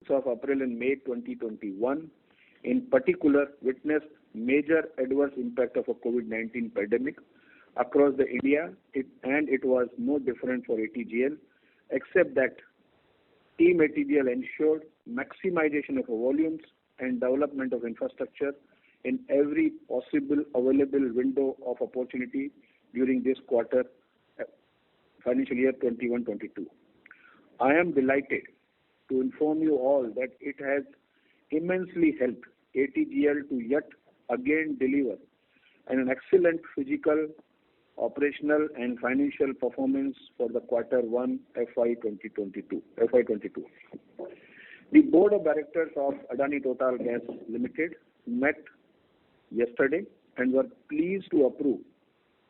of April and May 2021, in particular, witnessed major adverse impact of a COVID-19 pandemic across the India, and it was no different for ATGL, except that Team ATGL ensured maximization of volumes and development of infrastructure in every possible available window of opportunity during this quarter, financial year 21-22. I am delighted to inform you all that it has immensely helped ATGL to yet again deliver an excellent physical, operational and financial performance for the quarter 1 FY 2022. The Board of Directors of Adani Total Gas Limited met yesterday and were pleased to approve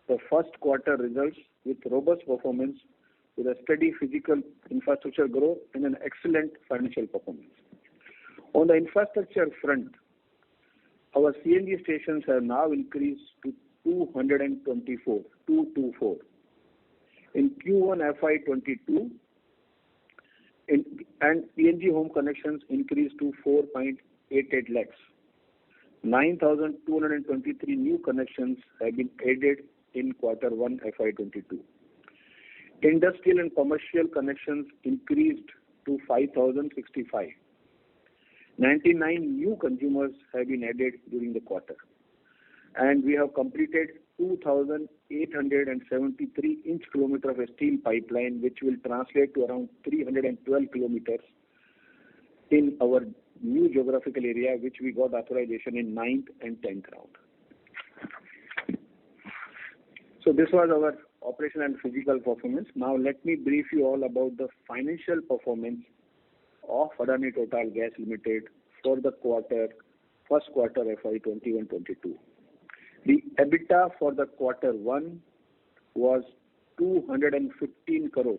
the first quarter results with robust performance, with a steady physical infrastructure growth and an excellent financial performance. On the infrastructure front, our CNG stations have now increased to 224 in Q1 FY22, and PNG home connections increased to 4.88 lakhs. 9,223 new connections have been added in quarter 1 FY22. Industrial and commercial connections increased to 5,065. 99 new consumers have been added during the quarter, and we have completed 2,873 inch kilometer of a steel pipeline, which will translate to around 312 kilometers in our new geographical area, which we got authorization in 9th and 10th round. So this was our operation and physical performance. Now let me brief you all about the financial performance of Adani Total Gas Limited for the first quarter FY 21-22. The EBITDA for the quarter 1 was 215 crore,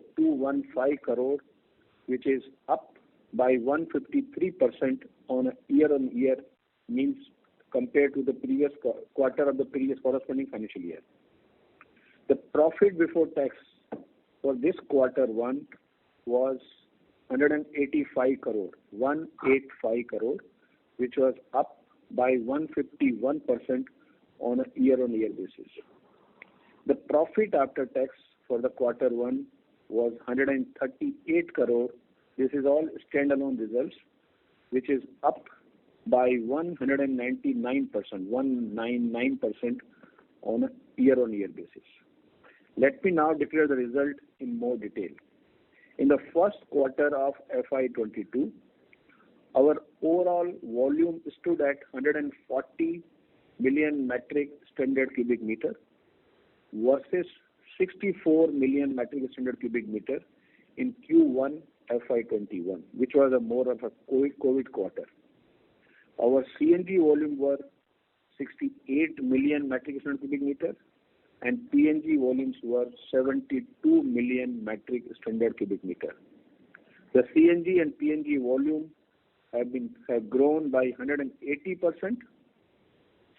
which is up by 153% on a year-on-year, means compared to the previous quarter of the previous corresponding financial year. The profit before tax for this quarter 1 was 185 crore, which was up by 151% on a year-on-year basis. The profit after tax for the quarter 1 was 138 crore. This is all standalone results, which is up by 199% on a year-on-year basis. Let me now declare the result in more detail. In the first quarter of FY22, our overall volume stood at 140 million metric standard cubic meter versus 64 million metric standard cubic meter in Q1 FY21, which was more of a COVID quarter. Our CNG volume were 68 million metric standard cubic meter, and PNG volumes were 72 million metric standard cubic meter. The CNG and PNG volume have grown by 180%,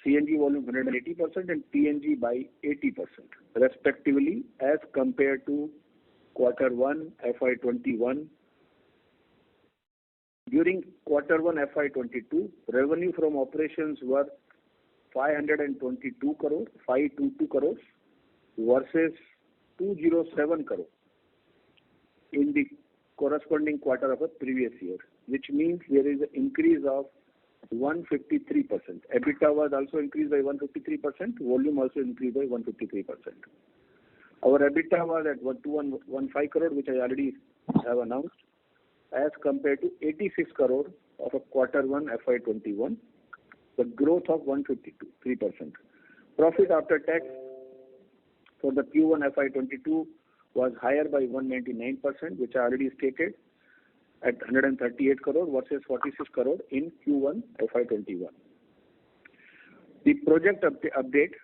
CNG volume 180% and PNG by 80% respectively, as compared to quarter 1 FY21. During quarter 1 FY22, revenue from operations were 522 crores versus 207 crore in the corresponding quarter of a previous year, which means there is an increase of 153%. EBITDA was also increased by 153%, volume also increased by 153%. Our EBITDA was at 215 crore, which I already have announced, as compared to 86 crore of a quarter 1 FY21, the growth of 153%. Profit after tax for the Q1 FY22 was higher by 199%, which I already stated, at 138 crore versus 46 crore in Q1 FY21. The project update,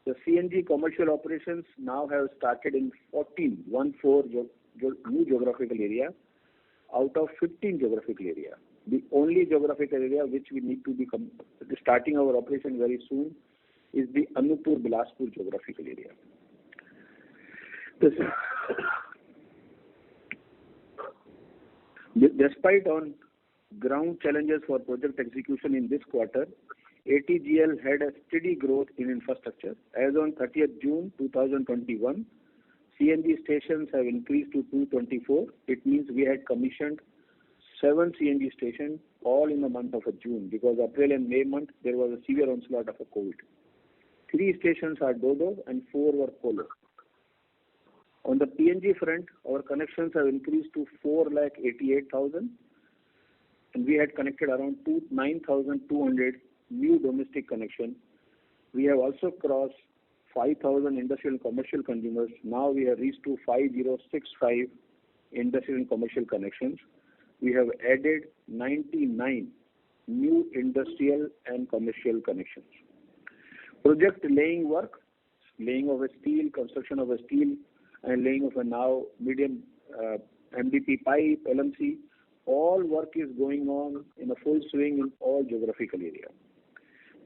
the CNG commercial operations now have started in 14 new geographical area out of 15 geographical area. The only geographical area which we need to be starting our operation very soon is the Anuppur Bilaspur geographical area. ground challenges for project execution in this quarter, ATGL had a steady growth in infrastructure. As on 30th June 2021, CNG stations have increased to 224. It means we had commissioned 7 CNG stations all in the month of June, because April and May month there was a severe onslaught of COVID. 3 stations are Dodo and 4 were Polo. On the PNG front, our connections have increased to 4,88,000, and we had connected around 9,200 new domestic connections. We have also crossed 5,000 industrial and commercial consumers. Now we have reached to 5,065 industrial and commercial connections. We have added 99 new industrial and commercial connections. Project laying work, laying of a steel, construction of a steel, and laying of a now medium MDP pipe, LMC, all work is going on in a full swing in all geographical areas.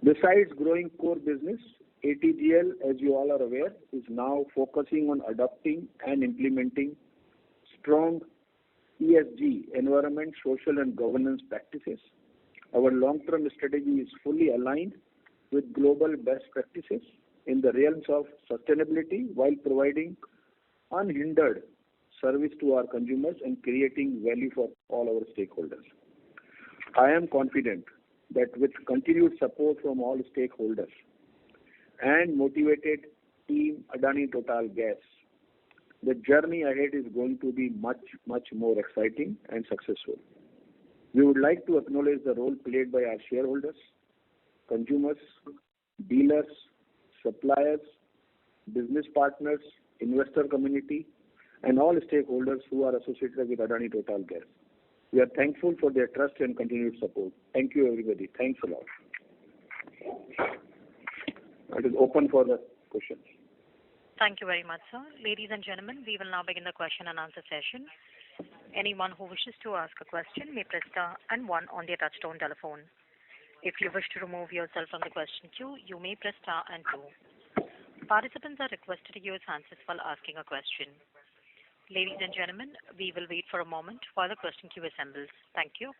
Besides growing core business, ATGL, as you all are aware, is now focusing on adopting and implementing strong ESG, environment, social and governance practices. Our long-term strategy is fully aligned with global best practices in the realms of sustainability while providing unhindered service to our consumers and creating value for all our stakeholders. I am confident that with continued support from all stakeholders and motivated team Adani Total Gas, the journey ahead is going to be much, much more exciting and successful. We would like to acknowledge the role played by our shareholders, consumers, dealers, suppliers, business partners, investor community, and all stakeholders who are associated with Adani Total Gas. We are thankful for their trust and continued support. Thank you, everybody. Thanks a lot. It is open for the questions. Thank you very much, sir. Ladies and gentlemen, we will now begin the question and answer session. Anyone who wishes to ask a question may press star and 1 on their touchtone telephone. If you wish to remove yourself from the question queue, you may press star and 2. Participants are requested to use handsets while asking a question. Ladies and gentlemen, we will wait for a moment while the question queue assembles. Thank you.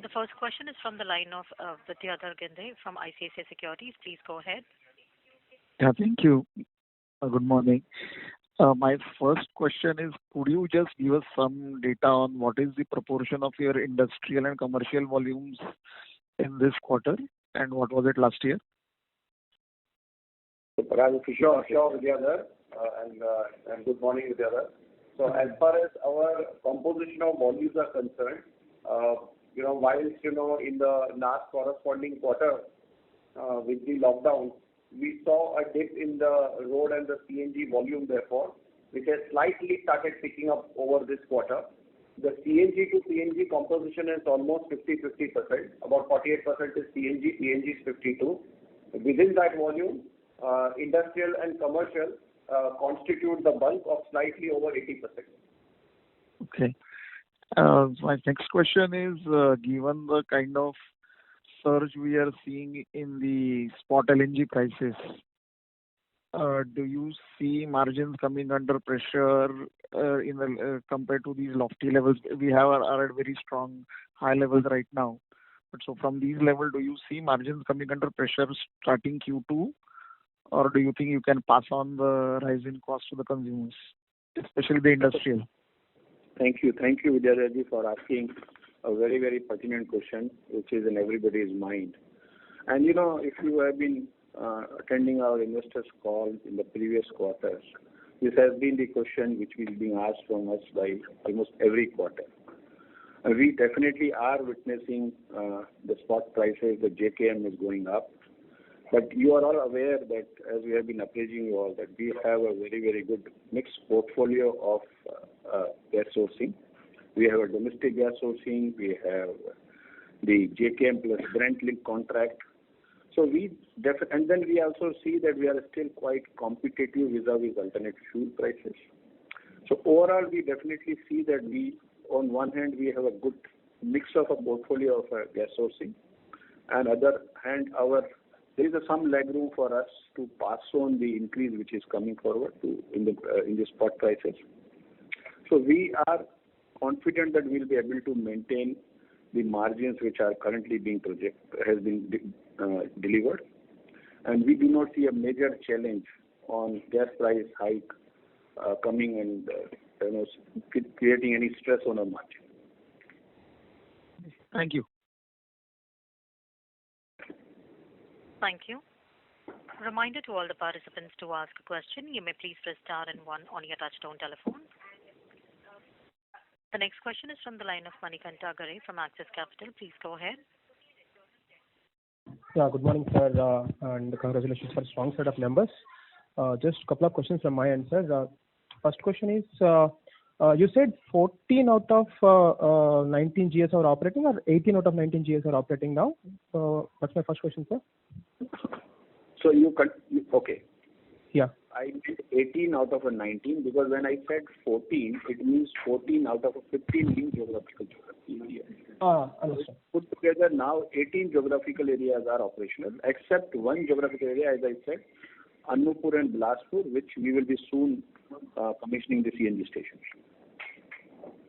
The first question is from the line of Vidyadhar Ginde from ICICI Securities. Please go ahead. Yeah, thank you. Good morning. My first question is, could you just give us some data on what is the proportion of your industrial and commercial volumes in this quarter and what was it last year? Sure, Vidyadhar, and good morning, Vidyadhar. So as far as our composition of volumes are concerned, whilst in the last corresponding quarter with the lockdown, we saw a dip in the road and the CNG volume, therefore, which has slightly started picking up over this quarter. The CNG to PNG composition is almost 50-50%. About 48% is CNG, PNG is 52%. Within that volume, industrial and commercial constitute the bulk of slightly over 80%. Okay. My next question is, given the kind of surge we are seeing in the spot LNG prices, do you see margins coming under pressure compared to these lofty levels? We are at very strong high levels right now. But so from these levels, do you see margins coming under pressure starting Q2? Or do you think you can pass on the rise in cost to the consumers, especially the industrial? Thank you, Vidyadhar, for asking a very, very pertinent question, which is in everybody's mind. And if you have been attending our investors' call in the previous quarters, this has been the question which is being asked from us by almost every quarter. And we definitely are witnessing the spot prices, the JKM is going up. But you are all aware that, as we have been appraising you all, that we have a very, very good mixed portfolio of gas sourcing. We have a domestic gas sourcing, we have the JKM plus Brent link contract. So and then we also see that we are still quite competitive vis-a-vis alternate fuel prices. So overall, we definitely see that on one hand, we have a good mix of a portfolio of gas sourcing, and other hand, our there is some leg room for us to pass on the increase which is coming forward in the spot prices. So we are confident that we'll be able to maintain the margins which are currently being delivered, and we do not see a major challenge on gas price hike coming and creating any stress on our margin. Thank you. Thank you. Reminder to all the participants to ask a question. You may please press star and one on your touchtone telephone. The next question is from the line of Manikanta Garre from Axis Capital. Please go ahead. Yeah, good morning, sir, and congratulations for a strong set of numbers. Just a couple of questions from my end, sir. First question is, you said 14 out of 19 GS are operating, or 18 out of 19 GS are operating now? That's my first question, sir. So okay. Yeah. I did 18 out of a 19 because when I said 14, it means 14 out of a 15 new geographical areas. Understand. Put together now 18 geographical areas are operational, except one geographical area, as I said, Annupur and Bilaspur, which we will be soon commissioning the CNG stations.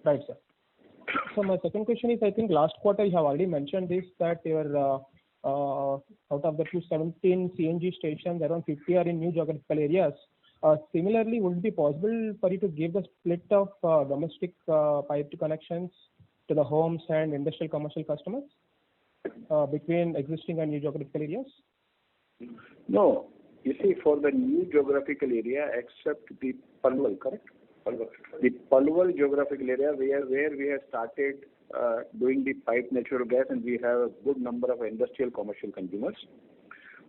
Right, sir. So my second question is, I think last quarter you have already mentioned this, that your out of the 217 CNG stations, around 50 are in new geographical areas. Similarly, would it be possible for you to give the split of domestic pipe connections to the homes and industrial commercial customers between existing and new geographical areas? No. You see, for the new geographical area, except the Palwal, correct? Palwal. The Palwal geographical area where we have started doing the pipe natural gas, and we have a good number of industrial commercial consumers.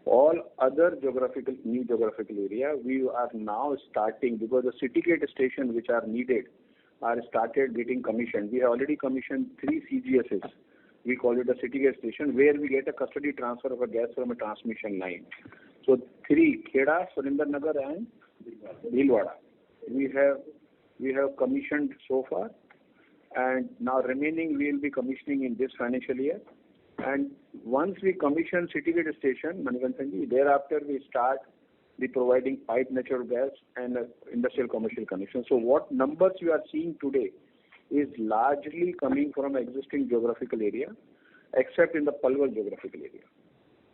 All other new geographical area, we are now starting, because the city gate stations which are needed are started getting commissioned. We have already commissioned 3 CGSs. We call it a city gate station, where we get a custody transfer of a gas from a transmission line. So 3, Kheda, Surendranagar and Bhilwara. We have commissioned so far, and now remaining we will be commissioning in this financial year. And once we commission city gate station, Manikantanji, thereafter we start the providing pipe natural gas and industrial commercial connection. So what numbers you are seeing today is largely coming from existing geographical area, except in the Palwal geographical area.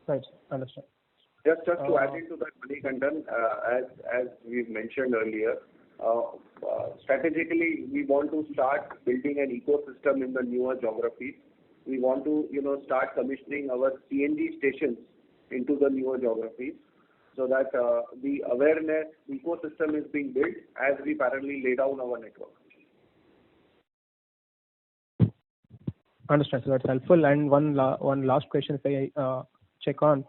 Right, understand. Just to add into that, Manikantan, as we've mentioned earlier, strategically we want to start building an ecosystem in the newer geographies. We want to, start commissioning our CNG stations into the newer geographies, so that the awareness ecosystem is being built as we parallelly lay down our network. Understand, so that's helpful. And one last question, if I check on,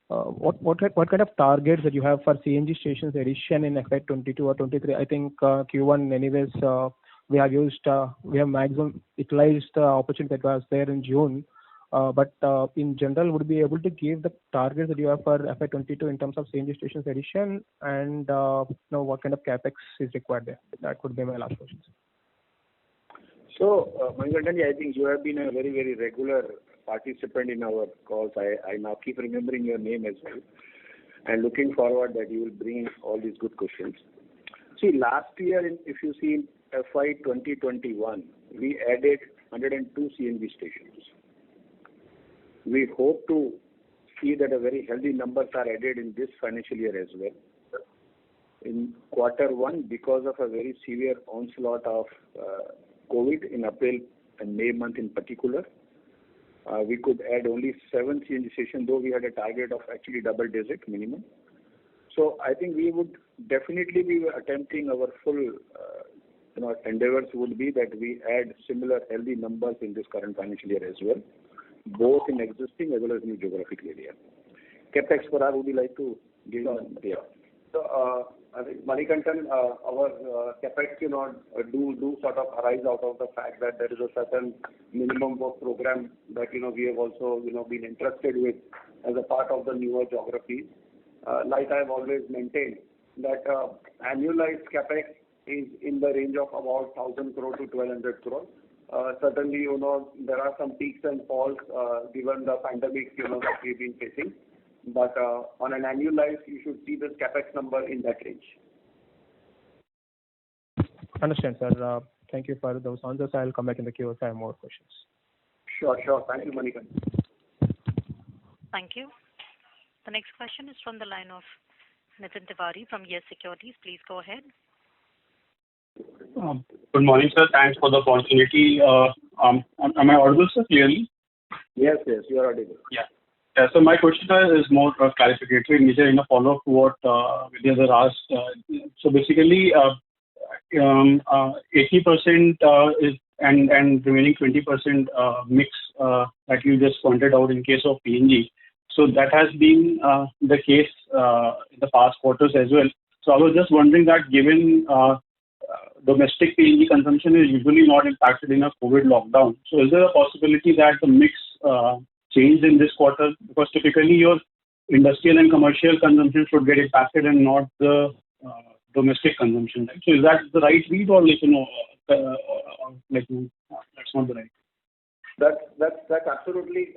what kind of targets that you have for CNG stations addition in FY 22 or 23? I think Q1 anyways, we have maximum utilized the opportunity that was there in June. But in general, would you be able to give the targets that you have for FY 22 in terms of CNG stations addition, and what kind of capex is required there? That would be my last question. So, Manikantan, I think you have been a very, very regular participant in our calls. I now keep remembering your name as well, and looking forward that you will bring all these good questions. See, last year, if you see in FY 2021, we added 102 CNG stations. We hope to see that a very healthy numbers are added in this financial year as well. In Q1, because of a very severe onslaught of COVID in April and May month in particular, we could add only 7 CNG stations, though we had a target of actually double digit minimum. So I think we would definitely be attempting our full endeavors would be that we add similar healthy numbers in this current financial year as well, both in existing as well as new geographical area. Capex, Parag, would you like to give an idea? So, I think Manikantan, our capex, do sort of arise out of the fact that there is a certain minimum work program that, we have also, been entrusted with as a part of the newer geographies. Like I have always maintained that annualized capex is in the range of about 1,000 crore to 1,200 crore. Certainly, there are some peaks and falls given the pandemic, that we've been facing. But on an annualized, you should see this CapEx number in that range. Understand, sir. Thank you for those answers. I'll come back in the queue if I have more questions. Sure. Thank you, Manikant. Thank you. The next question is from the line of Nitin Tiwari from Yes Securities. Please go ahead. Good morning, sir. Thanks for the opportunity. Am I audible, sir, clearly? Yes, you are audible. Yeah. So my question is more clarificatory in nature, in a follow-up to what Vidya asked. So basically, 80% is and remaining 20% mix that you just pointed out in case of PNG. So that has been the case in the past quarters as well. So I was just wondering that given domestic PNG consumption is usually not impacted in a COVID lockdown, so is there a possibility that the mix changed in this quarter? Because typically your industrial and commercial consumption should get impacted and not the domestic consumption, right? So is that the right read, or that's not the right? That's absolutely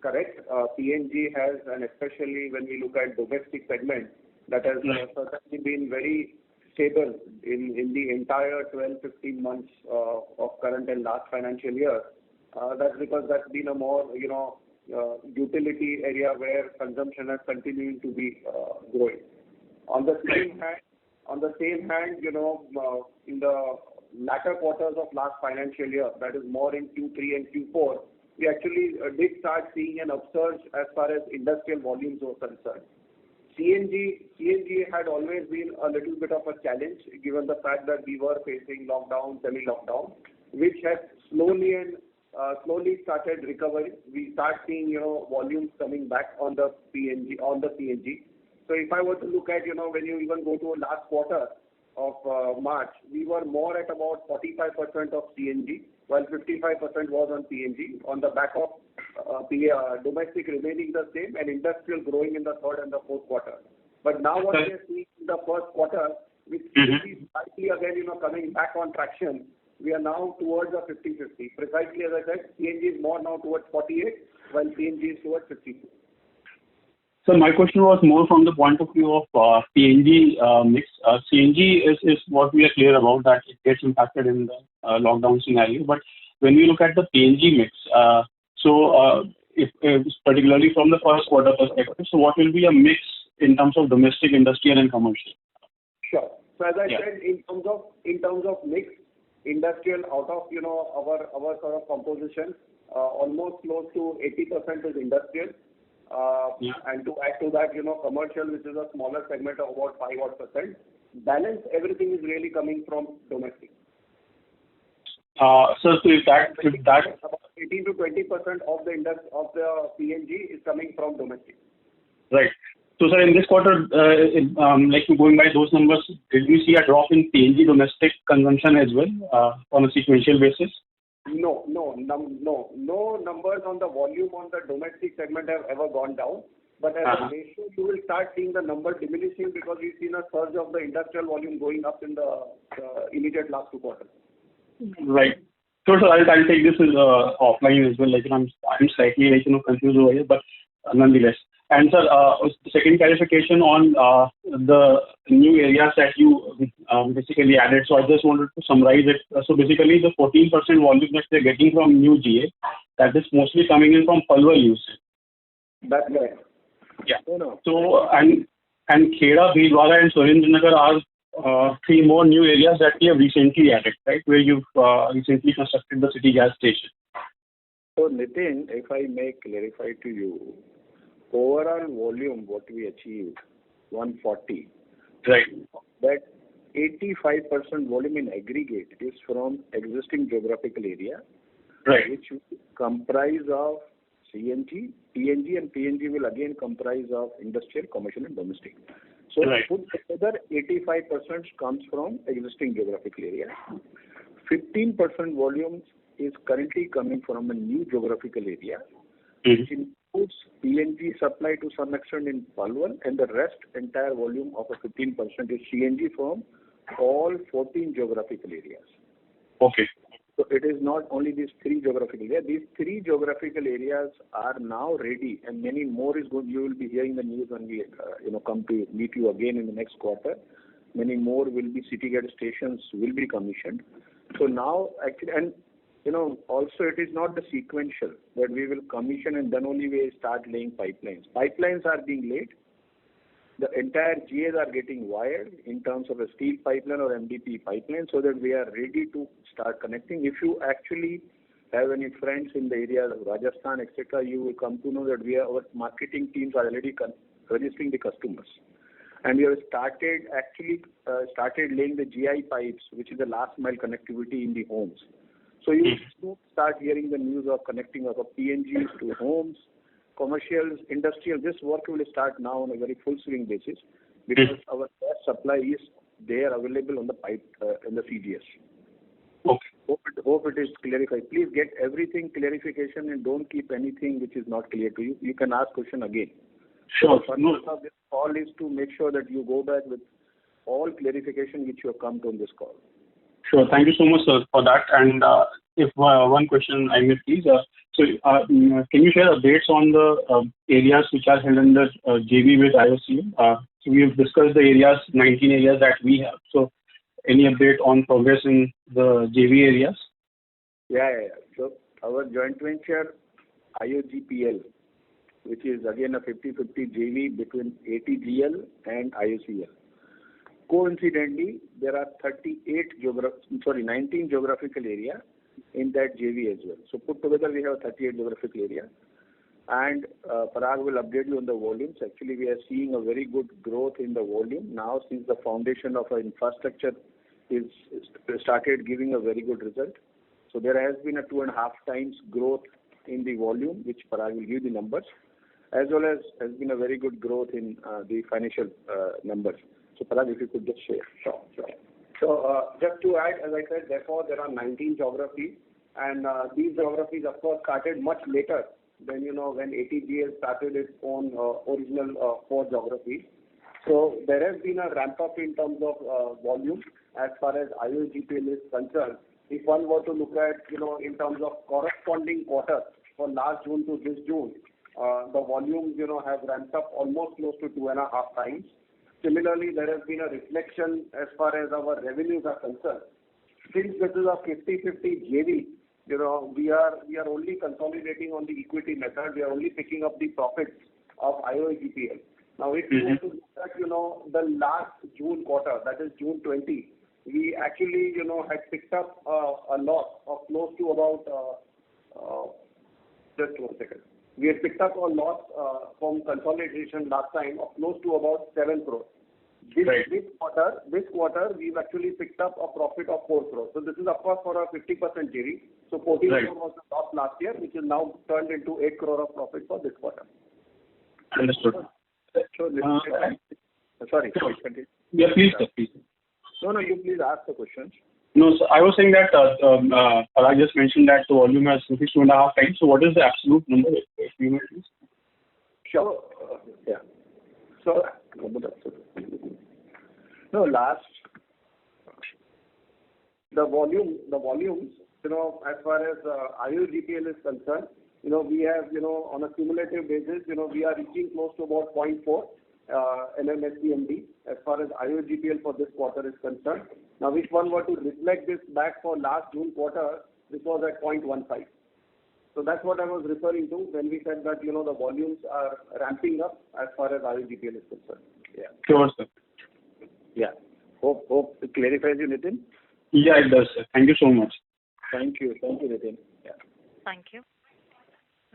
correct. PNG has, and especially when we look at domestic segment, that has certainly been very stable in the entire 12-15 months of current and last financial year. That's because that's been a more utility area where consumption has continued to be growing. On the same hand, in the latter quarters of last financial year, that is more in Q3 and Q4, we actually did start seeing an upsurge as far as industrial volumes were concerned. CNG had always been a little bit of a challenge given the fact that we were facing lockdown, semi-lockdown, which has slowly started recovering. We start seeing volumes coming back on the PNG. So if I were to look at when you even go to last quarter of March, we were more at about 45% of CNG, while 55% was on PNG on the back of domestic remaining the same and industrial growing in the third and the fourth quarter. But now what we are seeing in the first quarter, with CNG slightly again coming back on traction, we are now towards a 50-50. Precisely as I said, CNG is more now towards 48, while PNG is towards 52. So my question was more from the point of view of PNG mix. CNG is what we are clear about, that it gets impacted in the lockdown scenario. But when we look at the PNG mix, if particularly from the first quarter perspective, so what will be a mix in terms of domestic, industrial, and commercial? Sure. So as I said, in terms of mix, industrial out of our sort of composition, almost close to 80% is industrial. And to add to that, commercial, which is a smaller segment of about 5%. Balance, everything is really coming from domestic. So if that about 18 to 20% of the PNG is coming from domestic. Right. So sir, in this quarter, going by those numbers, did we see a drop in PNG domestic consumption as well on a sequential basis? No numbers on the volume on the domestic segment have ever gone down. But as a ratio, you will start seeing the number diminishing because we've seen a surge of the industrial volume going up in the immediate last 2 quarters. Right. So I'll take this as offline as well. I'm slightly confused over here, but nonetheless. And sir, second clarification on the new areas that you basically added. So I just wanted to summarize it. So basically, the 14% volume that they're getting from new GA, that is mostly coming in from Palwal usage. That's correct. Yeah. So and Kheda, Bhilwara, and Surendranagar are 3 more new areas that we have recently added, right? Where you've recently constructed the city gas station. So Nitin, if I may clarify to you, overall volume what we achieved 140. Right. That 85% volume in aggregate is from existing geographical area, right, which comprise of CNG, PNG, and PNG will again comprise of industrial, commercial, and domestic. So right, put together, 85% comes from existing geographical area. 15% volumes is currently coming from a new geographical area, which includes PNG supply to some extent in Palwal, and the rest entire volume of a 15% is CNG from all 14 geographical areas. Okay. So it is not only these 3 geographical areas. These 3 geographical areas are now ready, and many more is going. You will be hearing the news when we, come to meet you again in the next quarter. Many more will be city gate stations will be commissioned. So now actually, and also it is not the sequential that we will commission and then only we start laying pipelines. Pipelines are being laid. The entire GAs are getting wired in terms of a steel pipeline or MDP pipeline so that we are ready to start connecting. If you actually have any friends in the areas of Rajasthan, etc., you will come to know that our marketing teams are already registering the customers. And we have started laying the GI pipes, which is the last mile connectivity in the homes. So you soon start hearing the news of connecting of PNGs to homes, commercials, industrial. This work will start now on a very full swing basis because our gas supply is there available on the pipe in the CGS. Okay. Hope it is clarified. Please get everything clarification and don't keep anything which is not clear to you. You can ask question again. Sure. The purpose of this call is to make sure that you go back with all clarification which you have come to on this call. Sure. Thank you so much, sir, for that. And if one question I may please, can you share updates on the areas which are held under JV with IOCL? So we have discussed the areas, 19 areas that we have. So any update on progress in the JV areas? Yeah. So our joint venture, IOGPL, which is again a 50-50 JV between ATGL and IOCL. Coincidentally, there are 19 geographical area in that JV as well. So put together, we have 38 geographical area. And Parag will update you on the volumes. Actually, we are seeing a very good growth in the volume now since the foundation of our infrastructure is started giving a very good result. So there has been a 2.5 times growth in the volume, which Parag will give the numbers, as well as has been a very good growth in the financial numbers. So Parag, if you could just share. Sure. So just to add, as I said, therefore there are 19 geographies, and these geographies of course started much later than when ATGL started its own original 4 geographies. So there has been a ramp up in terms of volume as far as IOGPL is concerned. If one were to look at in terms of corresponding quarter for last June to this June, the volumes have ramped up almost close to 2.5 times. Similarly, there has been a reflection as far as our revenues are concerned. Since this is a 50-50 JV, we are only consolidating on the equity method. We are only picking up the profits of IOGPL. Now, if you want to look at the last June quarter, that is June 20, we actually had picked up a loss of close to about just 1 second. We had picked up a loss from consolidation last time of close to about 7 crores. This quarter, we've actually picked up a profit of 4 crores. So this is of course for a 50% JV. So 14 crores was the loss last year, which is now turned into 8 crore of profit for this quarter. Understood. Sorry, continue. Yeah, please. No, you please ask the questions. No, so I was saying that Parag just mentioned that the volume has increased 2.5 times. So what is the absolute number, if you may please? Sure. Yeah. So, the volumes, as far as IOGPL is concerned, we have, on a cumulative basis, we are reaching close to about 0.4 LMSCMD as far as IOGPL for this quarter is concerned. Now, if one were to reflect this back for last June quarter, this was at 0.15. So that's what I was referring to when we said that, the volumes are ramping up as far as IOGPL is concerned. Yeah. Sure, sir. Yeah. Hope it clarifies you, Nitin. Yeah, it does, sir. Thank you so much. Thank you, Nitin. Yeah. Thank you.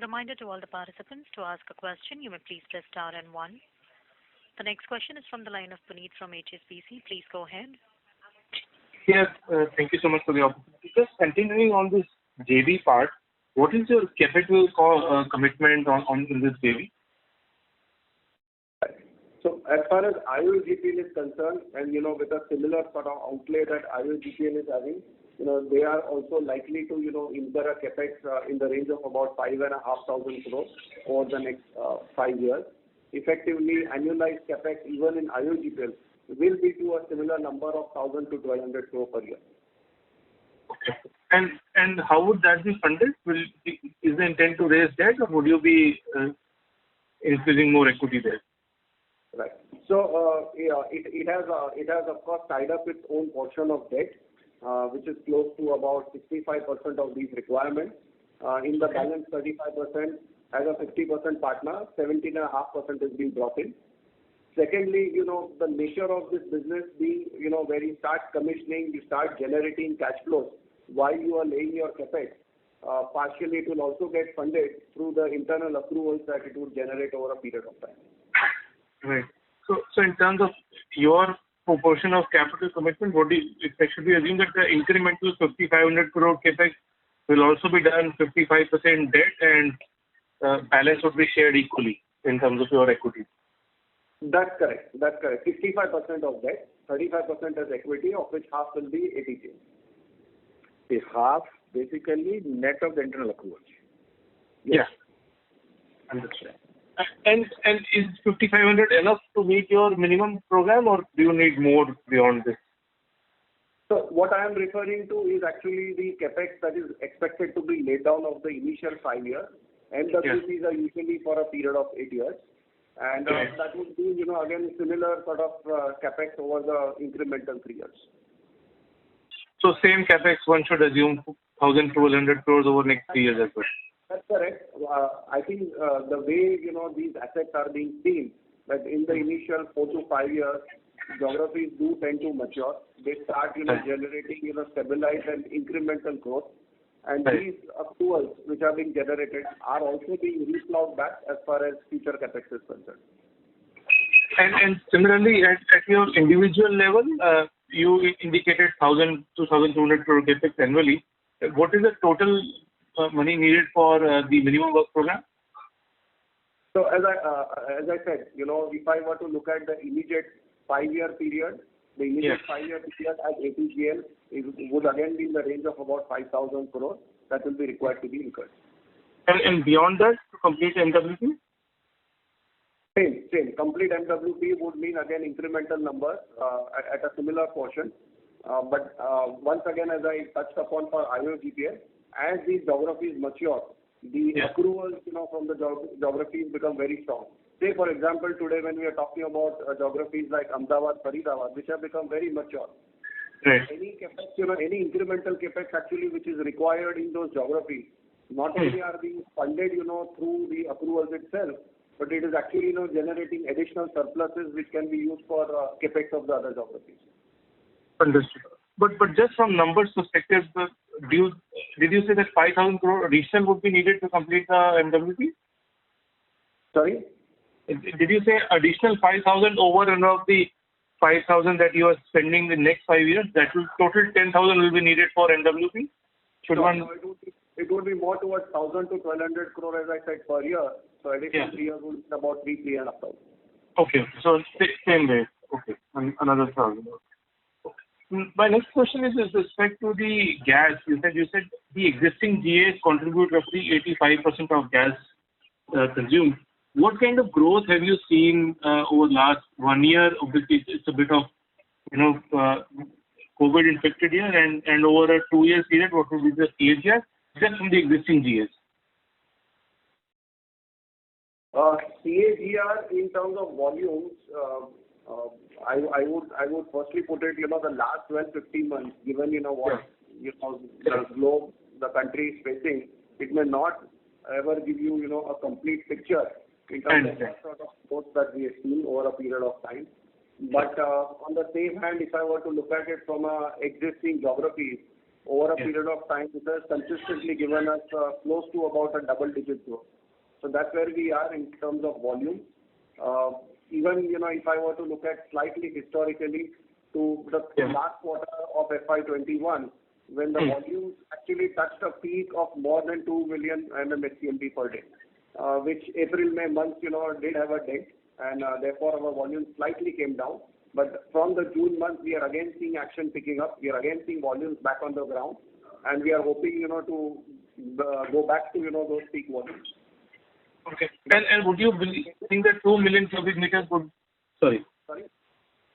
Reminder to all the participants to ask a question. You may please press star and 1. The next question is from the line of Puneet from HSBC. Please go ahead. Yes, thank you so much for the opportunity. Just continuing on this JV part, what is your capital commitment on this JV? So as far as IOGPL is concerned, and with a similar sort of outlay that IOGPL is having, they are also likely to incur a capex in the range of about 5,500 crores over the next 5 years. Effectively, annualized capex even in IOGPL will be to a similar number of 1,000 to 1,200 crore per year. Okay. And how would that be funded? Is the intent to raise debt, or would you be increasing more equity there? Right. So, it has of course tied up its own portion of debt, which is close to about 65% of these requirements. In the balance 35%, as a 50% partner, 17.5% is being brought in. Secondly, the nature of this business being, where you start commissioning, you start generating cash flows while you are laying your capex. Partially, it will also get funded through the internal accruals that it would generate over a period of time. Right. So in terms of your proportion of capital commitment, should we assume that the incremental 5,500 crore capex will also be done 55% debt and balance would be shared equally in terms of your equity? That's correct. 65% of debt, 35% as equity, of which half will be ATJ. The half basically net of the internal accruals. Yes. Yeah. Understand. And is 5,500 enough to meet your minimum program, or do you need more beyond this? So what I am referring to is actually the capex that is expected to be laid down of the initial 5 years. NWPs are usually for a period of 8 years. And that would be, again, similar sort of capex over the incremental 3 years. So same capex, one should assume 1,200 crores over next 3 years as well. That's correct. I think the way, these assets are being seen, that in the initial 4 to 5 years, geographies do tend to mature. They start, generating, stabilized and incremental growth. And these accruals which are being generated are also being replowed back as far as future capex is concerned. And similarly, at your individual level, you indicated 1,000 to 1,200 crore capex annually. What is the total money needed for the minimum work program? So as I said, if I were to look at the immediate 5-year period, the immediate 5-year period as ATGL, it would again be in the range of about 5,000 crores that will be required to be incurred. And beyond that, to complete MWP? Same. Complete MWP would mean again incremental numbers at a similar portion. But once again, as I touched upon for IOGPS, as these geographies mature, the accruals from the geographies become very strong. Say, for example, today when we are talking about geographies like Ahmedabad, Faridabad, which have become very mature. Right. Any capex, any incremental capex actually which is required in those geographies, not only are being funded, through the accruals itself, but it is actually, generating additional surpluses which can be used for capex of the other geographies. Understood. But just from numbers perspective, did you say that 5,000 crore additional would be needed to complete the MWP? Sorry? Did you say additional 5,000 over and above the 5,000 that you are spending the next 5 years? That will total 10,000 will be needed for MWP? It would be more towards 1,000 to 1,200 crore, as I said, per year. So additional 3 years would be about 3,500. Okay. So same way. Okay. Another 1,000. My next question is with respect to the gas. You said the existing GAs contribute roughly 85% of gas consumed. What kind of growth have you seen over the last 1 year? Obviously, it's a bit of, COVID infected year, and over a 2 year period, what would be the CAGR just from the existing GAs? CAGR in terms of volumes, I would firstly put it, the last 12-15 months, given what the globe, the country is facing, it may not ever give you a complete picture in terms of what sort of growth that we have seen over a period of time. But on the same hand, if I were to look at it from existing geographies over a period of time, it has consistently given us close to about a double-digit growth. So that's where we are in terms of volume. Even, if I were to look at slightly historically to the last quarter of FY21, when the volumes actually touched a peak of more than 2 million MMSCMD per day, which April, May months, did have a dent, and therefore our volume slightly came down. But from the June month, we are again seeing action picking up. We are again seeing volumes back on the ground, and we are hoping, to go back to, those peak volumes. Okay. And would you think that 2 million cubic meters would... Sorry.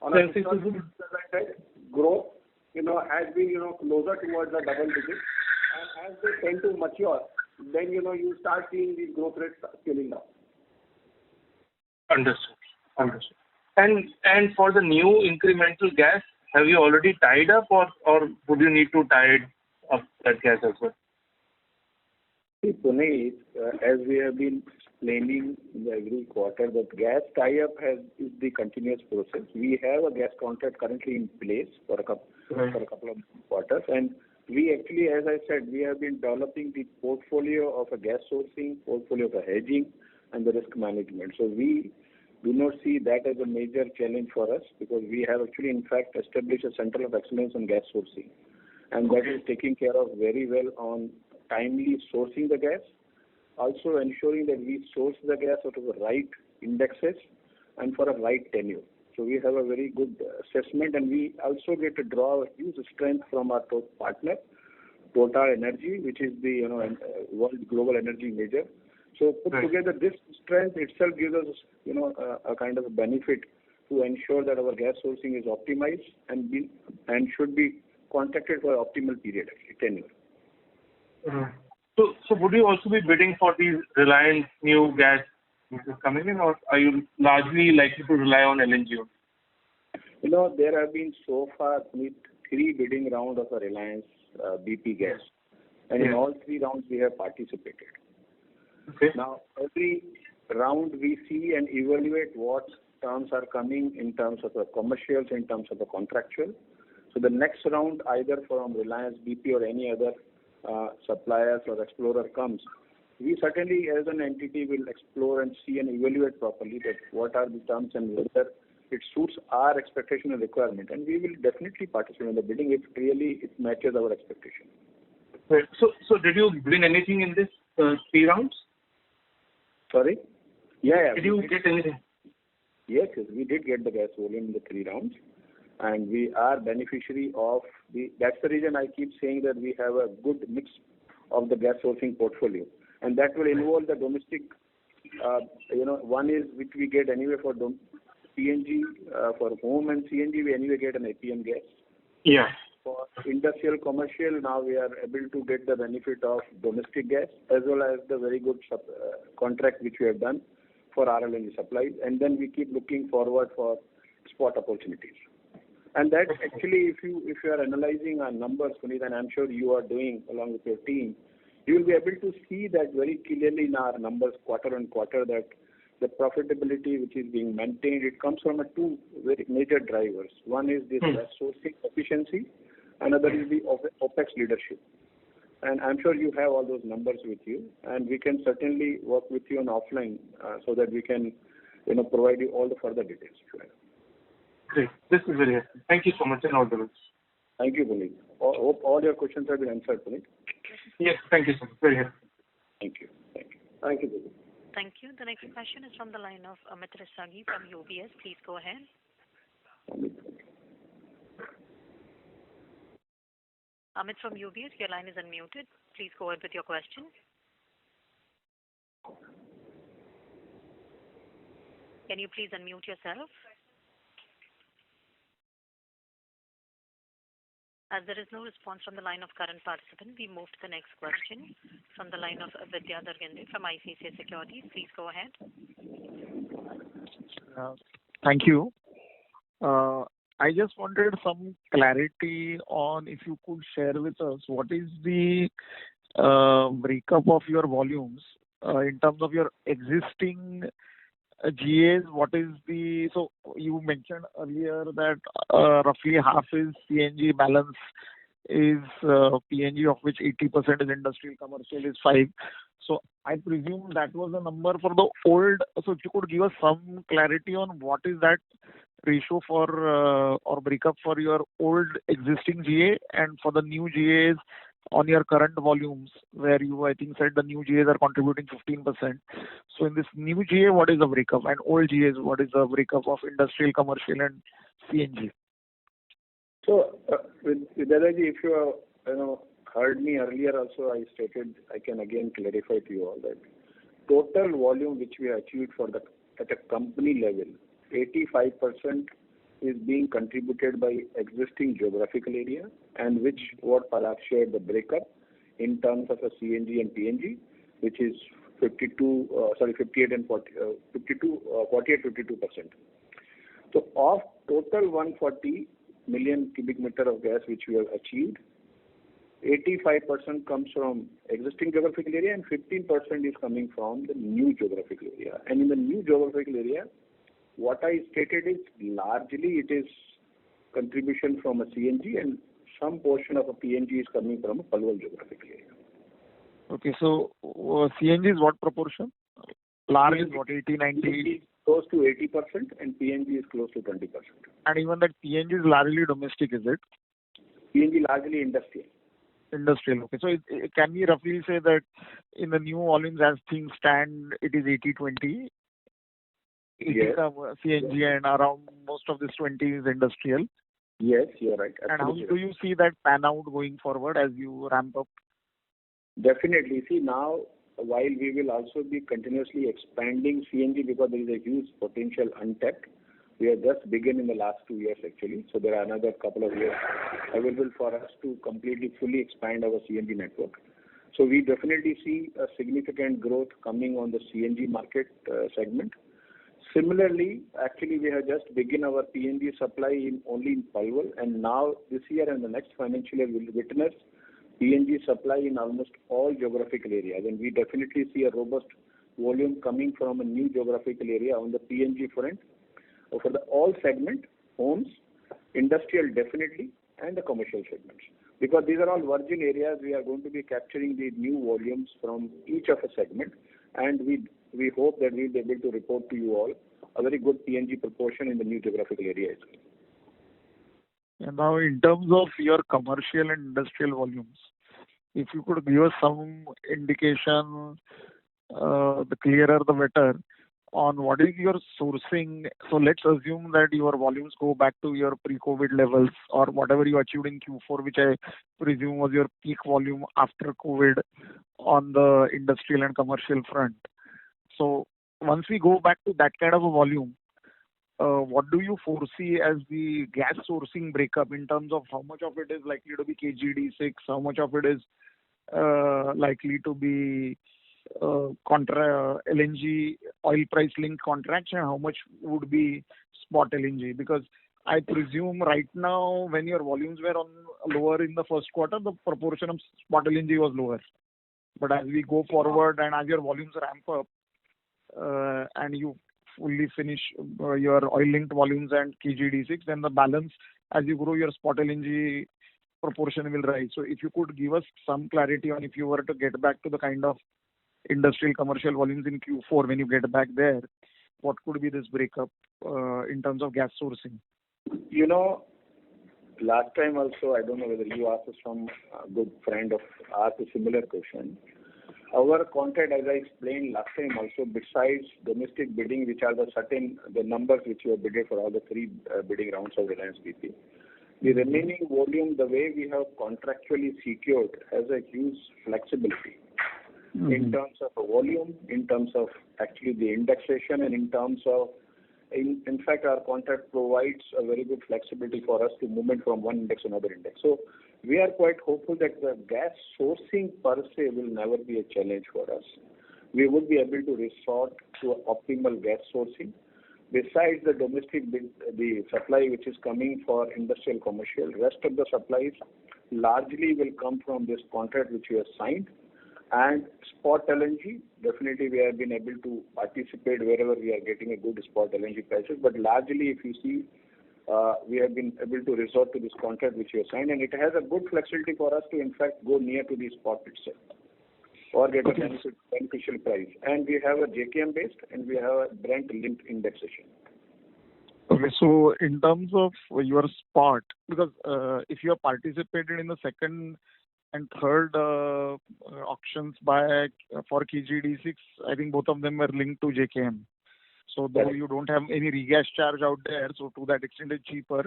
On a as I said, growth has been, closer towards the double digits. And as they tend to mature, then, you start seeing these growth rates scaling down. Understood. Understood. And for the new incremental gas, have you already tied up, or would you need to tie up that gas as well? See, Puneet, as we have been explaining every quarter, that gas tie-up is the continuous process. We have a gas contract currently in place for a couple of quarters, and we actually, as I said, we have been developing the portfolio of a gas sourcing, portfolio of a hedging, and the risk management. So we do not see that as a major challenge for us, because we have actually, in fact, established a center of excellence on gas sourcing, and that is taking care of very well on timely sourcing the gas, also ensuring that we source the gas out of the right indexes and for a right tenure. So we have a very good assessment, and we also get to draw a huge strength from our top partner, Total Energy, which is the world global energy major. So put together, this strength itself gives us a kind of a benefit to ensure that our gas sourcing is optimized and should be contracted for optimal period, actually tenure. So would you also be bidding for these Reliance new gas which is coming in, or are you largely likely to rely on LNG? There have been so far 3 bidding rounds of a Reliance BP gas, and in all 3 rounds we have participated. Okay. Now, every round we see and evaluate what terms are coming in terms of the commercials, in terms of the contractual. So the next round, either from Reliance BP or any other suppliers or explorer comes, we certainly as an entity will explore and see and evaluate properly that what are the terms and whether it suits our expectation and requirement, and we will definitely participate in the bidding if really it matches our expectation. Right. So did you win anything in this 3 rounds? Sorry? Yeah. Did you get anything? Yes, we did get the gas volume in the 3 rounds. And we are beneficiary of that's the reason I keep saying that we have a good mix of the gas sourcing portfolio. And that will involve the domestic, one is which we get anyway for PNG, for home and CNG, we anyway get an APM gas. Yeah. For industrial commercial, now we are able to get the benefit of domestic gas as well as the very good contract which we have done for RLNG supplies. And then we keep looking forward for spot opportunities. And that actually, if you are analyzing our numbers, Puneet, and I'm sure you are doing along with your team, you will be able to see that very clearly in our numbers quarter on quarter that the profitability which is being maintained, it comes from 2 very major drivers. One is this gas sourcing efficiency, another is the OPEX leadership. And I'm sure you have all those numbers with you, and we can certainly work with you on offline so that we can provide you all the further details if you have. Great. This is very helpful. Thank you so much, and all the best. Thank you, Puneet. Hope all your questions have been answered, Puneet. Yes, thank you so much. Very helpful. Thank you. Puneet. Thank you. The next question is from the line of Amit Rustagi from UBS. Please go ahead. Amit from UBS, your line is unmuted. Please go ahead with your question. Can you please unmute yourself? As there is no response from the line of current participant, we move to the next question from the line of Vidyadhar Ginde from ICICI Securities. Please go ahead. Thank you. I just wanted some clarity on if you could share with us what is the breakup of your volumes in terms of your existing GAs. So you mentioned earlier that roughly half is CNG, balance is PNG, of which 80% is industrial, commercial is 5. So I presume that was the number for the old. So if you could give us some clarity on what is that ratio for or breakup for your old existing GA and for the new GAs on your current volumes, where you, I think, said the new GAs are contributing 15%. So in this new GA, what is the breakup? And old GAs, what is the breakup of industrial, commercial, and CNG? So, Vidyadharji, if you heard me earlier also, I stated, I can again clarify to you all that total volume which we achieved at a company level, 85% is being contributed by existing geographical area, and which what Parag shared the breakup in terms of a CNG and PNG, which is 58 and 40, 52%. So of total 140 million cubic meter of gas which we have achieved, 85% comes from existing geographical area and 15% is coming from the new geographical area. And in the new geographical area, what I stated is largely it is contribution from a CNG and some portion of a PNG is coming from a Palwal geographical area. Okay, so CNG is what proportion? Large is what, 80, 90? CNG is close to 80% and PNG is close to 20%. And even that PNG is largely domestic, is it? PNG largely industrial. Industrial. Okay. So can we roughly say that in the new volumes as things stand, it is 80-20? Yes. CNG and around most of this 20 is industrial. Yes, you're right. And how do you see that pan out going forward as you ramp up? Definitely. See, now, while we will also be continuously expanding CNG because there is a huge potential untapped, we have just begun in the last 2 years actually. So there are another couple of years available for us to completely fully expand our CNG network. So we definitely see a significant growth coming on the CNG market segment. Similarly, actually we have just begun our PNG supply only in Palwal, and now this year and the next financial year will witness PNG supply in almost all geographical areas, and we definitely see a robust volume coming from a new geographical area on the PNG front for the all segment, homes, industrial definitely, and the commercial segments. Because these are all virgin areas, we are going to be capturing the new volumes from each of a segment, and we hope that we will be able to report to you all a very good PNG proportion in the new geographical area as well. And now in terms of your commercial and industrial volumes, if you could give us some indication, the clearer the better, on what is your sourcing. So let's assume that your volumes go back to your pre-COVID levels or whatever you achieved in Q4, which I presume was your peak volume after COVID on the industrial and commercial front. So once we go back to that kind of a volume, what do you foresee as the gas sourcing breakup in terms of how much of it is likely to be KG-D6, how much of it is likely to be LNG oil price linked contracts, and how much would be spot LNG? Because I presume right now when your volumes were lower in the first quarter, the proportion of spot LNG was lower. But as we go forward and as your volumes ramp up and you fully finish your oil linked volumes and KG-D6, then the balance as you grow your spot LNG proportion will rise. So if you could give us some clarity on if you were to get back to the kind of industrial commercial volumes in Q4 when you get back there, what could be this breakup in terms of gas sourcing? You know, last time also, I don't know whether you asked some good friend of asked a similar question. Our contract, as I explained last time also, besides domestic bidding, which are the numbers which you have bidded for all the three bidding rounds of Reliance BP, the remaining volume, the way we have contractually secured, has a huge flexibility in terms of volume, in terms of actually the indexation, and in terms of, in fact, our contract provides a very good flexibility for us to movement from one index to another index. So we are quite hopeful that the gas sourcing per se will never be a challenge for us. We would be able to resort to optimal gas sourcing. Besides the domestic bid, the supply which is coming for industrial commercial, rest of the supplies largely will come from this contract which we have signed. And spot LNG, definitely we have been able to participate wherever we are getting a good spot LNG prices. But largely, if you see, we have been able to resort to this contract which we have signed, and it has a good flexibility for us to, in fact, go near to the spot itself or get a beneficial price. And we have a JKM based and we have a Brent linked indexation. Okay, so in terms of your spot, because if you have participated in the second and third auctions for KG-D6, I think both of them were linked to JKM. So though you don't have any regas charge out there, so to that extent it's cheaper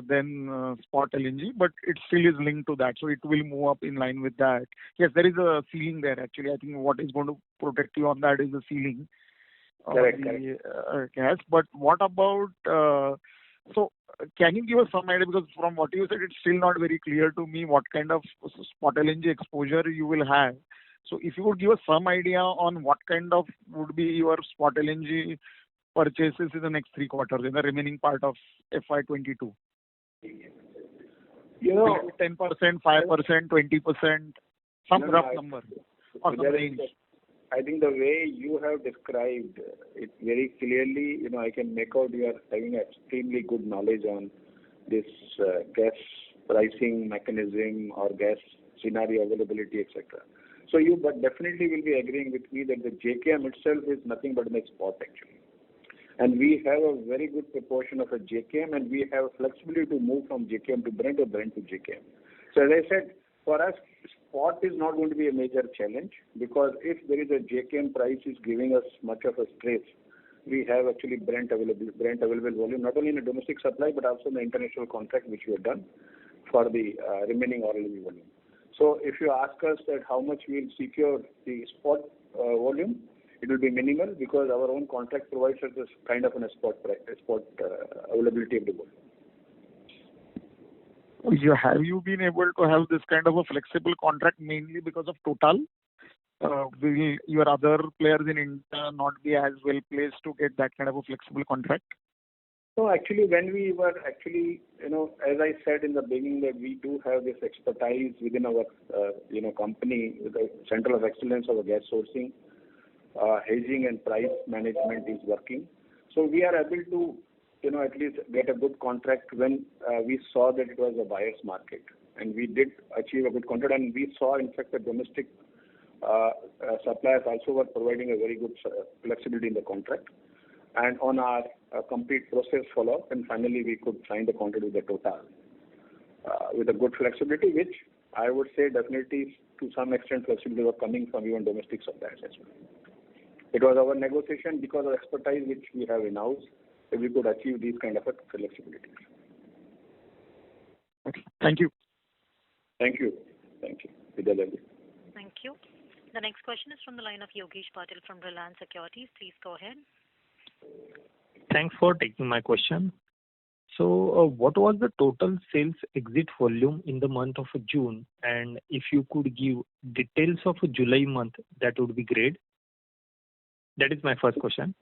than spot LNG, but it still is linked to that. So it will move up in line with that. Yes, there is a ceiling there actually. I think what is going to protect you on that is the ceiling of the gas. But what about So can you give us some idea, because from what you said, it's still not very clear to me what kind of spot LNG exposure you will have. So if you could give us some idea on what kind of would be your spot LNG purchases in the next 3 quarters, in the remaining part of FY22. You know, 10%, 5%, 20%, some rough number or some range. I think the way you have described it very clearly, I can make out you are having extremely good knowledge on this gas pricing mechanism or gas scenario availability, etc. So you but definitely will be agreeing with me that the JKM itself is nothing but an spot actually. And we have a very good proportion of a JKM, and we have flexibility to move from JKM to Brent or Brent to JKM. So as I said, for us, spot is not going to be a major challenge, because if there is a JKM price is giving us much of a stress, we have actually Brent available volume, not only in the domestic supply, but also in the international contract which we have done for the remaining RLNG volume. So if you ask us that how much we will secure the spot volume, it will be minimal, because our own contract provides us this kind of a spot availability of the volume. Have you been able to have this kind of a flexible contract mainly because of Total? Will your other players in India not be as well placed to get that kind of a flexible contract? No, actually, when we were as I said in the beginning, that we do have this expertise within our, company, the Center of Excellence of gas sourcing, hedging and price management is working. So we are able to, at least get a good contract when we saw that it was a buyer's market. And we did achieve a good contract, and we saw, in fact, the domestic suppliers also were providing a very good flexibility in the contract. And on our complete process follow-up, and finally we could sign the contract with the Total with a good flexibility, which I would say definitely to some extent flexibility was coming from even domestic suppliers as well. It was our negotiation because of expertise which we have in-house, that we could achieve these kind of a flexibility. Okay. Thank you. Thank you. Thank you. Vidyadevi. Thank you. The next question is from the line of Yogesh Patil from Reliance Securities. Please go ahead. Thanks for taking my question. So, what was the total sales exit volume in the month of June? And if you could give details of July month, that would be great. That is my first question.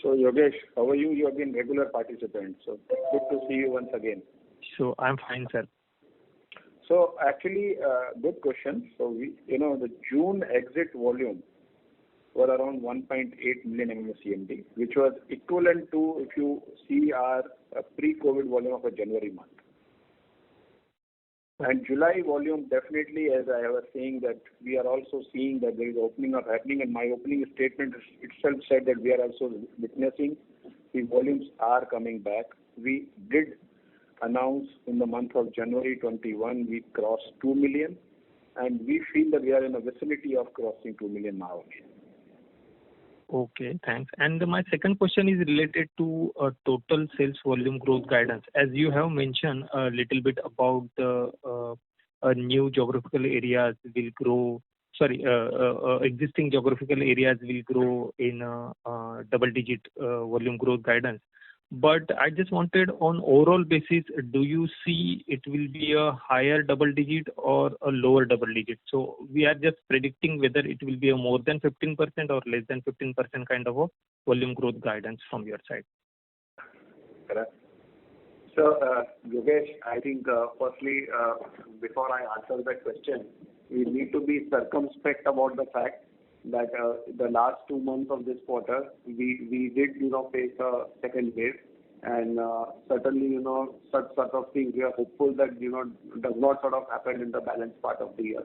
So, Yogesh, how are you? You have been regular participant, so good to see you once again. So, I'm fine, sir. So, actually, good question. So, the June exit volume were around 1.8 million MMSCMD, which was equivalent to, if you see, our pre-COVID volume of a January month. And July volume, definitely, as I was saying, that we are also seeing that there is opening up happening, and my opening statement itself said that we are also witnessing the volumes are coming back. We did announce in the month of January 21, we crossed 2 million, and we feel that we are in a vicinity of crossing 2 million now again. Okay, thanks. And my second question is related to total sales volume growth guidance. As you have mentioned a little bit about the new geographical areas will grow, existing geographical areas will grow in double-digit volume growth guidance. But I just wanted, on overall basis, do you see it will be a higher double digit or a lower double digit? So we are just predicting whether it will be a more than 15% or less than 15% kind of a volume growth guidance from your side. Correct. So, Yogesh, I think firstly, before I answer that question, we need to be circumspect about the fact that the last 2 months of this quarter, we did, face a second wave, and certainly, such sort of things, we are hopeful that, does not sort of happen in the balance part of the year.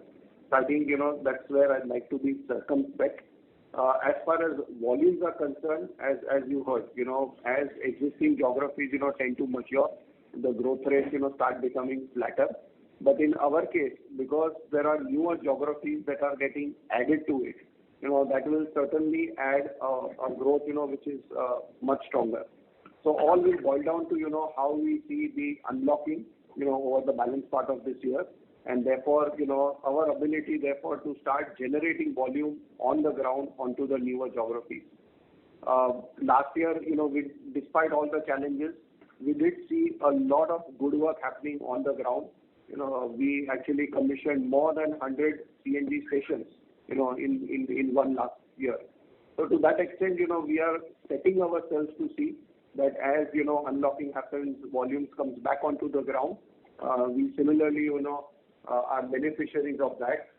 So I think, that's where I'd like to be circumspect. As far as volumes are concerned, as you heard, as existing geographies, tend to mature, the growth rates, start becoming flatter. But in our case, because there are newer geographies that are getting added to it, that will certainly add a growth, which is much stronger. So all will boil down to, how we see the unlocking, over the balance part of this year. And therefore, our ability, therefore, to start generating volume on the ground onto the newer geographies. Last year, despite all the challenges, we did see a lot of good work happening on the ground. We actually commissioned more than 100 CNG stations, in one last year. So to that extent, we are setting ourselves to see that as, unlocking happens, volumes comes back onto the ground. We similarly, are beneficiaries of that.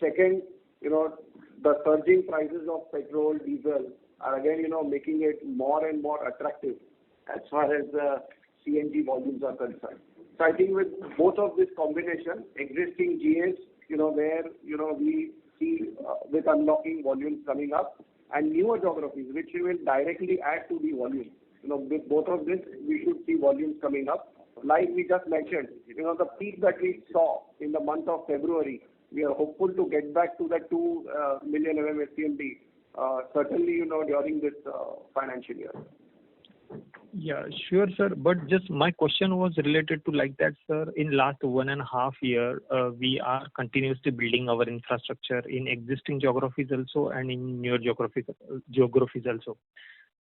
Second, the surging prices of petrol, diesel are again, making it more and more attractive as far as the CNG volumes are concerned. So I think with both of this combination, existing GAs, where, we see with unlocking volumes coming up, and newer geographies which will directly add to the volume. With both of this, we should see volumes coming up. Like we just mentioned, the peak that we saw in the month of February, we are hopeful to get back to the 2 million MMSCMD, certainly, during this financial year. Yeah, sure, sir. But just my question was related to like that, sir. In last 1.5 year, we are continuously building our infrastructure in existing geographies also and in newer geographies also.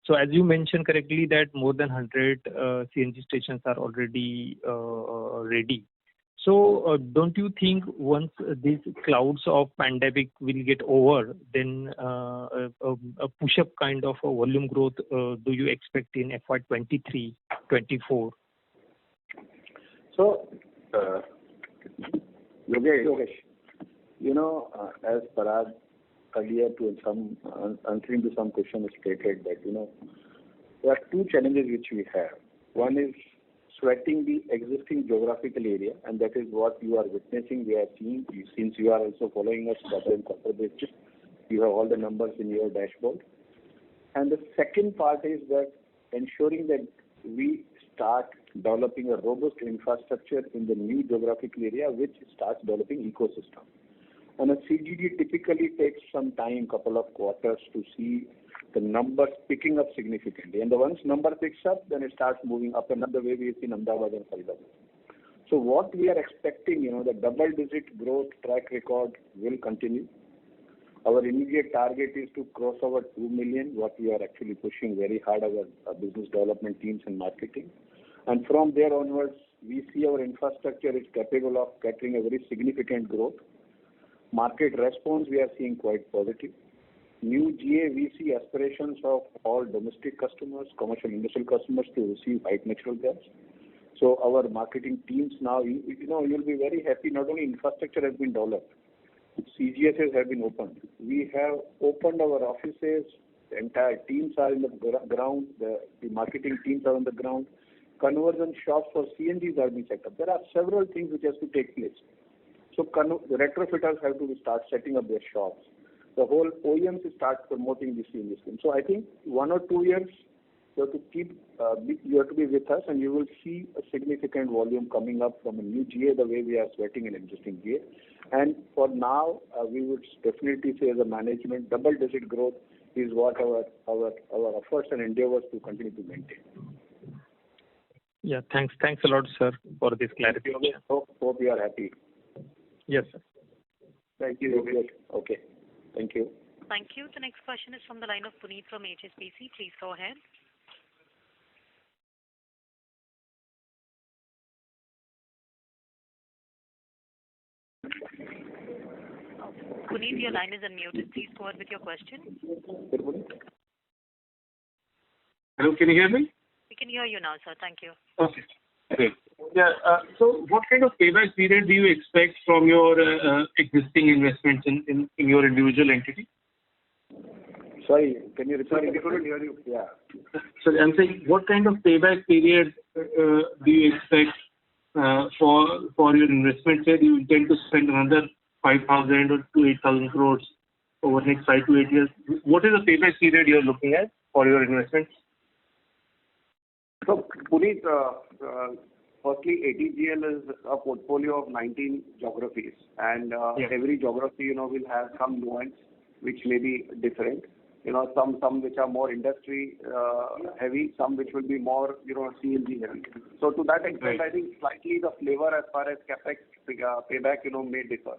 So as you mentioned correctly that more than 100 CNG stations are already ready. So don't you think once these clouds of pandemic will get over, then a push-up kind of a volume growth do you expect in FY23, 24? So, Yogesh, as Parag earlier answering to some questions stated that, there are two challenges which we have. One is sweating the existing geographical area, and that is what you are witnessing. We are seeing, since you are also following us quarter and quarter basis, you have all the numbers in your dashboard. And the second part is that ensuring that we start developing a robust infrastructure in the new geographical area, which starts developing ecosystem. And a CGD typically takes some time, couple of quarters, to see the numbers picking up significantly. And once number picks up, then it starts moving up another way we have seen Ahmedabad and Faridabad. So what we are expecting, the double-digit growth track record will continue. Our immediate target is to cross over 2 million, what we are actually pushing very hard, our business development teams and marketing. And from there onwards, we see our infrastructure is capable of catering a very significant growth. Market response we are seeing quite positive. New GA, we see aspirations of all domestic customers, commercial industrial customers to receive white natural gas. So our marketing teams now, you'll be very happy. Not only infrastructure has been developed, CGSs have been opened. We have opened our offices. The entire teams are in the ground. The marketing teams are on the ground. Conversion shops for CNGs have been set up. There are several things which has to take place. So the retrofitters have to start setting up their shops. The whole OEMs start promoting this CNG scheme. So I think 1 or 2 years you have to be with us, and you will see a significant volume coming up from a new GA the way we are sweating an existing GA. And for now, we would definitely say as a management, double-digit growth is what our efforts and endeavors to continue to maintain. Yeah, thanks a lot, sir, for this clarification. Hope you are happy. Yes, sir. Thank you. Okay. Thank you. Thank you. The next question is from the line of Puneet from HSBC. Please go ahead. Puneet, your line is unmuted. Please go ahead with your question. Hello, can you hear me? We can hear you now, sir. Thank you. Okay, great. Yeah, so what kind of payback period do you expect from your existing investments in your individual entity? Sorry, can you repeat? We couldn't hear you. Yeah. So I'm saying, what kind of payback period do you expect for your investment? Say you intend to spend another 5,000 or to 8,000 crores over the next 5 to 8 years. What is the payback period you're looking at for your investments? So, Puneet, firstly, ATGL is a portfolio of 19 geographies, and every geography, will have some nuance which may be different. Some which are more industry heavy, some which will be more, CNG heavy. So to that extent, I think slightly the flavor as far as capex payback, may differ.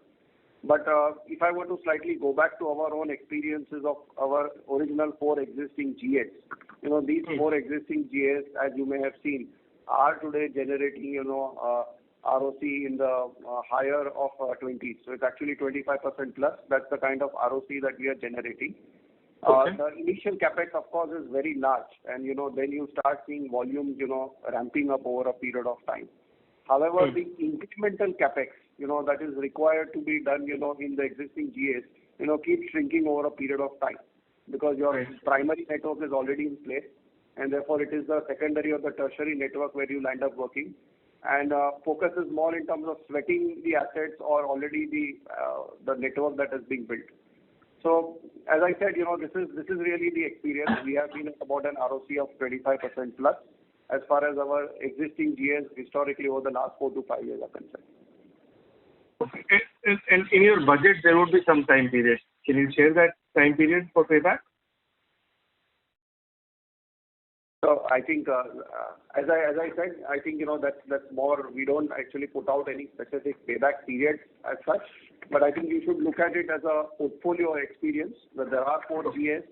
But if I were to slightly go back to our own experiences of our original 4 existing GAs, these 4 existing GAs, as you may have seen, are today generating, ROC in the higher of 20s. So it's actually 25% plus. That's the kind of ROC that we are generating. Okay. The initial capex, of course, is very large, and then you start seeing volumes, ramping up over a period of time. However, the incremental capex, that is required to be done, in the existing GAs, keeps shrinking over a period of time because your primary network is already in place, and therefore it is the secondary or the tertiary network where you land up working. And focus is more in terms of sweating the assets or already the network that is being built. So, as I said, this is really the experience. We have been at about an ROC of 25% plus as far as our existing GAs historically over the last 4 to 5 years are concerned. Okay. And in your budget, there would be some time period. Can you share that time period for payback? So I think, as I said, I think that's more. We don't actually put out any specific payback period as such, but I think you should look at it as a portfolio experience. That there are 4 GAs.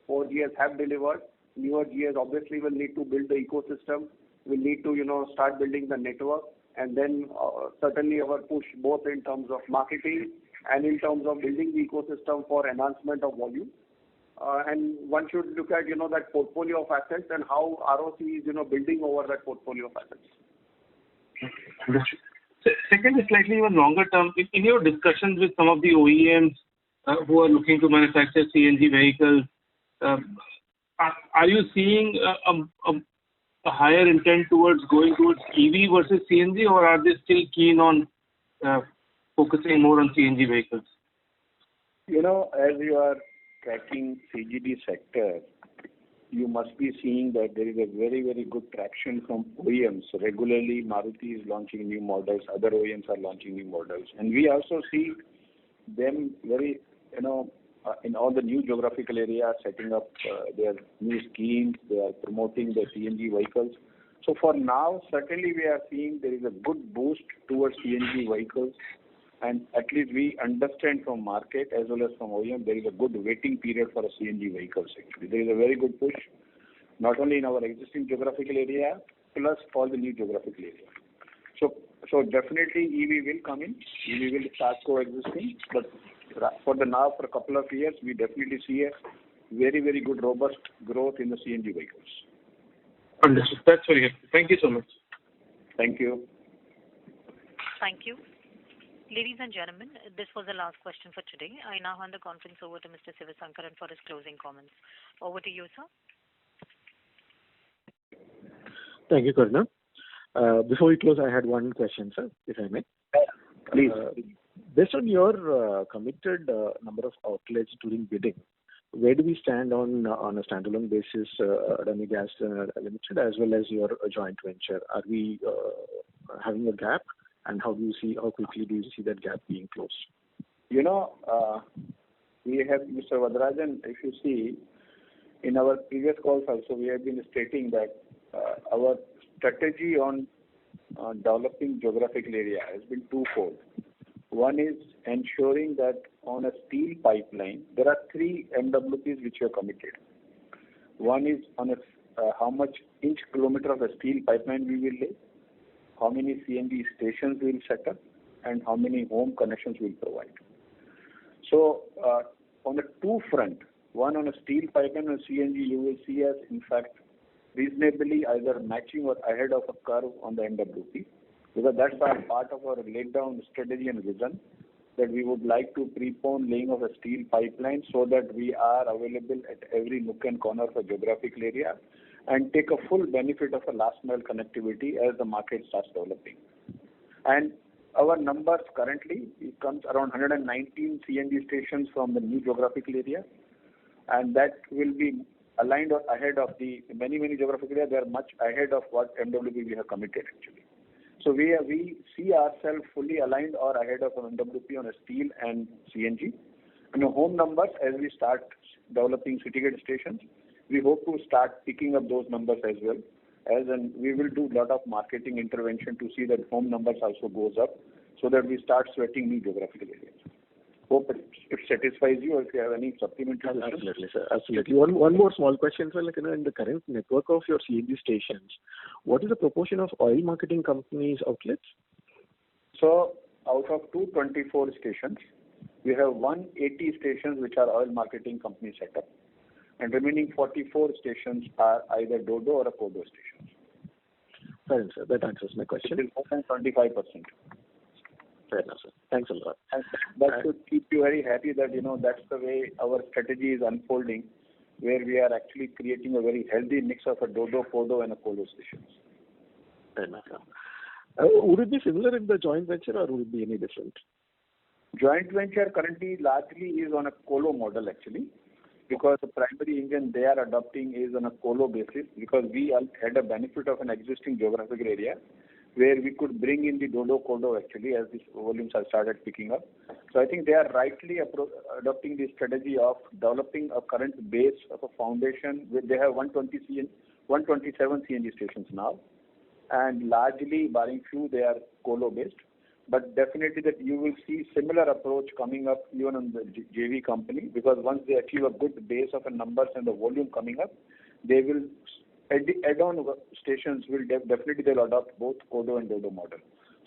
4 GAs have delivered. Newer GAs obviously will need to build the ecosystem. Will need to start building the network, and then certainly our push both in terms of marketing and in terms of building the ecosystem for enhancement of volume. And one should look at, that portfolio of assets and how ROC is, building over that portfolio of assets. Understood. Second is slightly even longer term. In your discussions with some of the OEMs who are looking to manufacture CNG vehicles, are you seeing a higher intent towards going towards EV versus CNG, or are they still keen on focusing more on CNG vehicles? As you are tracking CGD sector, you must be seeing that there is a very, very good traction from OEMs. Regularly, Maruti is launching new models, other OEMs are launching new models. And we also see them very, in all the new geographical areas, setting up their new schemes. They are promoting the CNG vehicles. So for now, certainly we are seeing there is a good boost towards CNG vehicles. And at least we understand from market as well as from OEM, there is a good waiting period for a CNG vehicles actually. There is a very good push, not only in our existing geographical area, plus all the new geographical areas. So definitely EV will come in, EV will start coexisting, but for a couple of years, we definitely see a very, very good robust growth in the CNG vehicles. Understood. That's very helpful. Thank you so much. Thank you. Thank you. Ladies and gentlemen, this was the last question for today. I now hand the conference over to Mr. Sivasankaran for his closing comments. Over to you, sir. Thank you, Karuna. Before we close, I had one question, sir, if I may. Please. Based on your committed number of outlets during bidding, where do we stand on a standalone basis, Adani Gas Limited, as well as your joint venture? Are we having a gap? And how quickly do you see that gap being closed? We have Mr. Vadarajan, if you see, in our previous calls also, we have been stating that our strategy on developing geographical area has been twofold. One is ensuring that on a steel pipeline, there are 3 MWPs which are committed. One is on how much inch kilometer of a steel pipeline we will lay, how many CNG stations we will set up, and how many home connections we will provide. So, on the 2 front, one on a steel pipeline and CNG, you will see us, in fact, reasonably either matching or ahead of a curve on the MWP, because that's part of our laid down strategy and vision, that we would like to prepone laying of a steel pipeline so that we are available at every nook and corner of a geographical area and take a full benefit of a last mile connectivity as the market starts developing. And our numbers currently, it comes around 119 CNG stations from the new geographical area, and that will be aligned or ahead of the many geographical areas. They are much ahead of what MWP we have committed actually. So we see ourselves fully aligned or ahead of an MWP on a steel and CNG. And the home numbers, as we start developing city gate stations, we hope to start picking up those numbers as well. And we will do a lot of marketing intervention to see that home numbers also goes up, so that we start sweating new geographical areas. Hope it satisfies you, or if you have any supplementary questions. Absolutely, sir. Absolutely. One more small question, sir. Like, in the current network of your CNG stations, what is the proportion of oil marketing companies outlets? So out of 224 stations, we have 180 stations which are oil marketing company setup, and remaining 44 stations are either DODO or a CODO stations. Fair enough, sir. That answers my question. It is more than 25%. Fair enough, sir. Thanks a lot. And that should keep you very happy that, that's the way our strategy is unfolding, where we are actually creating a very healthy mix of a DODO, CODO and a CODO stations. Fair enough, sir. Would it be similar in the joint venture, or would it be any different? Joint venture currently largely is on a colo model actually, because the primary engine they are adopting is on a colo basis, because we had a benefit of an existing geographical area where we could bring in the DODO CODO actually as these volumes have started picking up. So I think they are rightly adopting the strategy of developing a current base of a foundation where they have 127 CNG stations now, and largely barring few they are colo based. But definitely that you will see similar approach coming up even on the JV company, because once they achieve a good base of a numbers and the volume coming up, they will add-on stations will definitely they'll adopt both CODO and DODO model.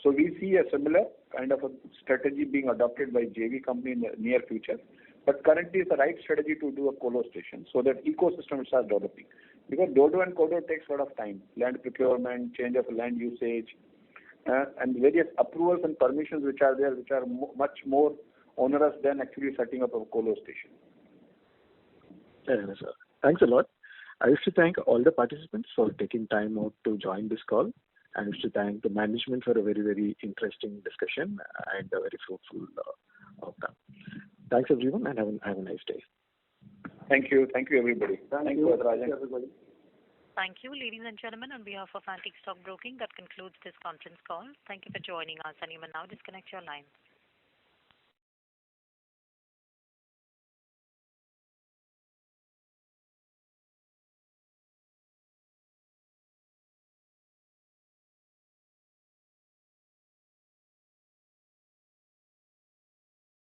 So we see a similar kind of a strategy being adopted by JV company in the near future. But currently it's the right strategy to do a colo station so that ecosystem starts developing. Because DODO and CODO takes a lot of time, land procurement, change of land usage, and various approvals and permissions which are there, which are much more onerous than actually setting up a colo station. Fair enough, sir. Thanks a lot. I wish to thank all the participants for taking time out to join this call. I wish to thank the management for a very, very interesting discussion and a very fruitful outcome. Thanks everyone, and have a nice day. Thank you. Thank you everybody. Thank you everybody. Thank you, ladies and gentlemen. On behalf of Antique Stock Broking, that concludes this conference call. Thank you for joining us, and you may now disconnect your lines.